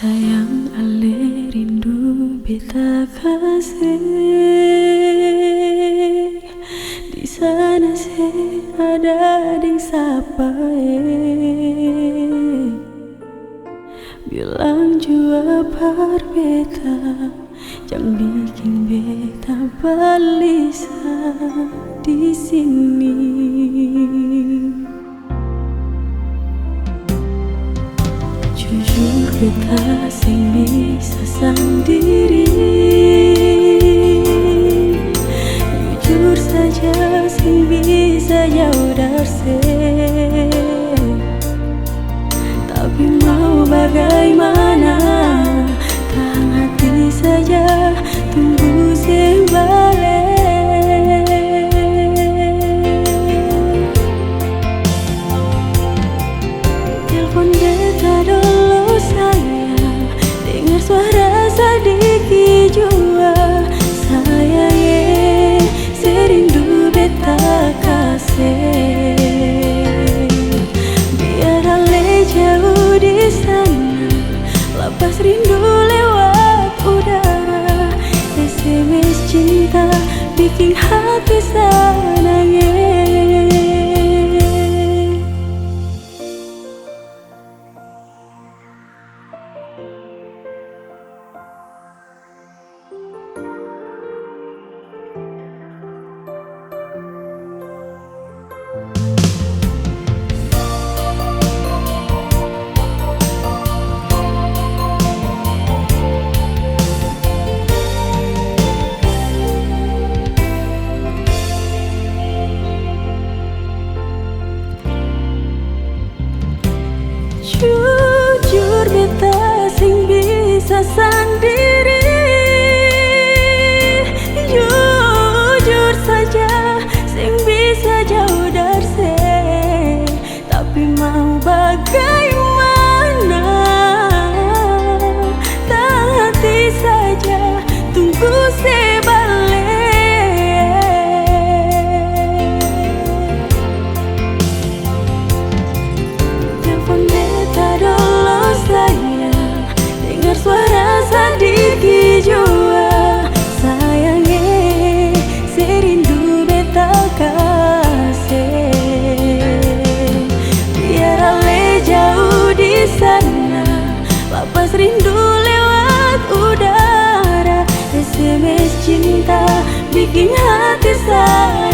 Sayang ale rindu beta kasih di sana sih ada ding sapa bilang jua par beta jangan bikin beta balisa di sini. Jujur beta sing bisa sendiri, jujur saja sing bisa jauh dari tapi mau bagaimana, tahan hati saja tunggu sing balik. Telepon beta dulu sayang, dengar suara sedikit jua sayang, serindu beta kasih. Biar ale jauh di sana, lepas rindu lewat udara. SMS cinta bikin hati senang. Jujur beta sing bisa sendiri, jujur saja sing bisa jauh dari tapi mau bagaimana, tak hati saja tunggu sebalik. Telepon beta dulu sayang, dengar suara sedikit jua sayangnya, serindu beta kasih. Biar ale jauh di sana, lepas rindu lewat udara. SMS cinta bikin hati saya